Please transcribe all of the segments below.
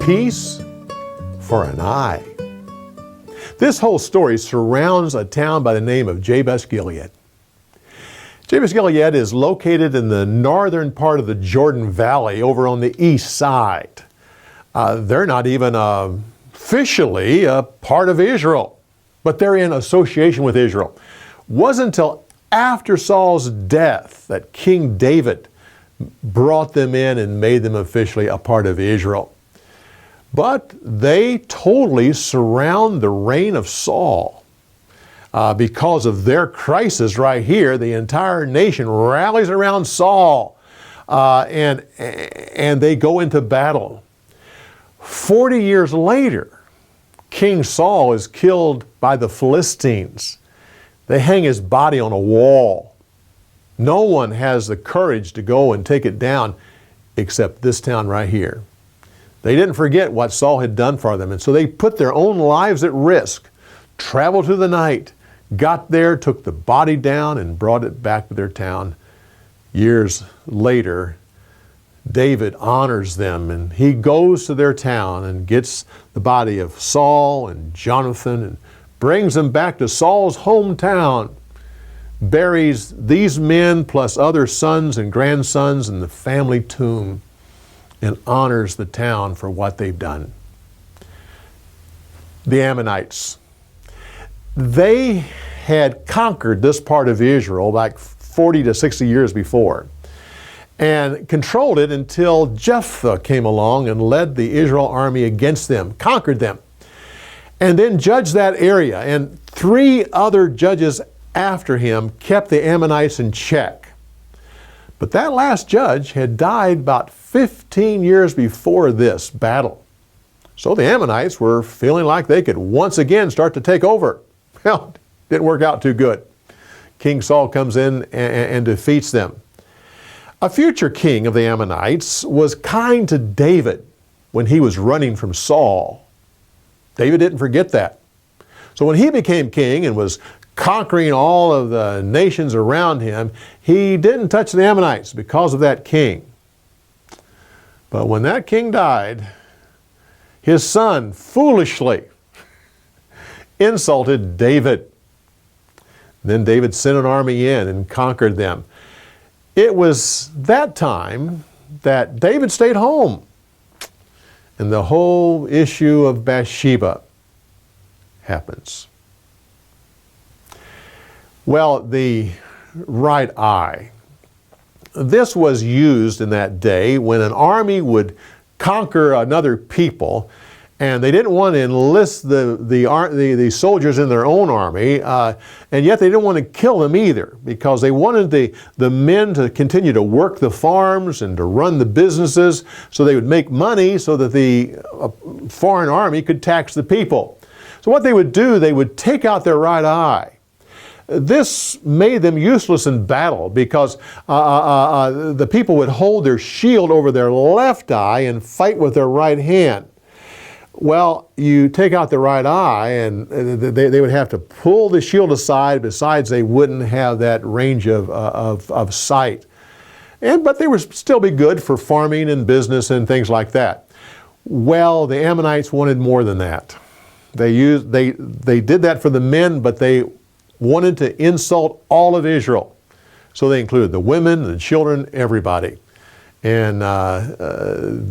Peace for an eye. This whole story surrounds a town by the name of Jabesh Gilead. Jabesh Gilead is located in the northern part of the Jordan Valley over on the east side. They're not even officially a part of Israel, but they're in association with Israel. It wasn't until after Saul's death that King David brought them in and made them officially a part of Israel. But they totally surround the reign of Saul. Because of their crisis right here, the entire nation rallies around Saul and they go into battle. 40 years later, King Saul is killed by the Philistines. They hang his body on a wall. No one has the courage to go and take it down except this town right here. They didn't forget what Saul had done for them, and so they put their own lives at risk, traveled through the night, got there, took the body down, and brought it back to their town. Years later, David honors them, and he goes to their town and gets the body of Saul and Jonathan and brings them back to Saul's hometown, buries these men plus other sons and grandsons in the family tomb, and honors the town for what they've done. The Ammonites. They had conquered this part of Israel like 40 to 60 years before and controlled it until Jephthah came along and led the Israel army against them, conquered them, and then judged that area. And 3 other judges after him kept the Ammonites in check. But that last judge had died about 15 years before this battle. So the Ammonites were feeling like they could once again start to take over. Well, didn't work out too good. King Saul comes in and defeats them. A future king of the Ammonites was kind to David when he was running from Saul. David didn't forget that. So when he became king and was conquering all of the nations around him, he didn't touch the Ammonites because of that king. But when that king died, his son foolishly insulted David. Then David sent an army in and conquered them. It was that time that David stayed home, and the whole issue of Bathsheba happens. Well, the right eye. This was used in that day when an army would conquer another people, and they didn't want to enlist the soldiers in their own army, and yet they didn't want to kill them either, because they wanted the men to continue to work the farms and to run the businesses so they would make money so that the foreign army could tax the people. So what they would do, they would take out their right eye. This made them useless in battle because the people would hold their shield over their left eye and fight with their right hand. Well, you take out the right eye and they would have to pull the shield aside. Besides, they wouldn't have that range of sight. But they would still be good for farming and business and things like that. Well, the Ammonites wanted more than that. They did that for the men, but they wanted to insult all of Israel. So they included the women, the children, everybody. And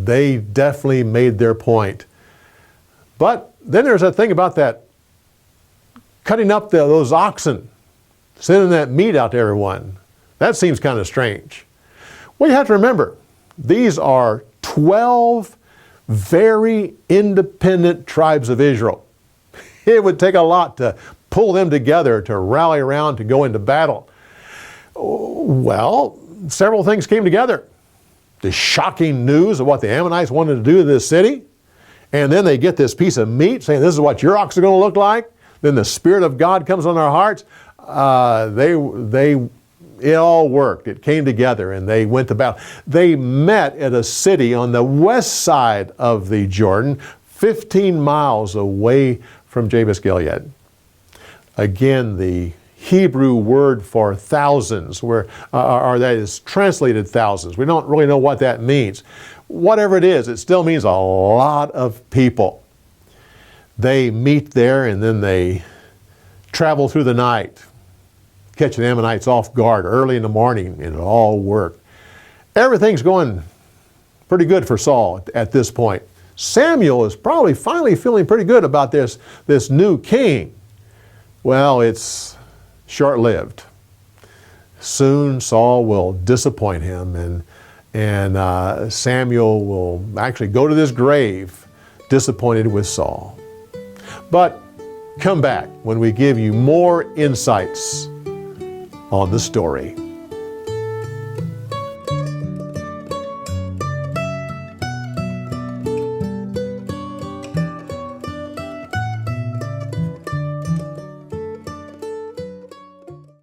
they definitely made their point. But then there's that thing about that cutting up those oxen, sending that meat out to everyone. That seems kind of strange. Well, you have to remember, these are 12 very independent tribes of Israel. It would take a lot to pull them together to rally around to go into battle. Well, several things came together. The shocking news of what the Ammonites wanted to do to this city, and then they get this piece of meat saying, this is what your ox are going to look like. Then the Spirit of God comes on their hearts. They it all worked. It came together and they went to battle. They met at a city on the west side of the Jordan, 15 miles away from Jabesh Gilead. Again, the Hebrew word for thousands, or that is translated thousands. We don't really know what that means. Whatever it is, it still means a lot of people. They meet there and then they travel through the night, catch the Ammonites off guard early in the morning, and it all worked. Everything's going pretty good for Saul at this point. Samuel is probably finally feeling pretty good about this new king. Well, it's short-lived. Soon Saul will disappoint him, and Samuel will actually go to this grave disappointed with Saul. But come back when we give you more insights on the story.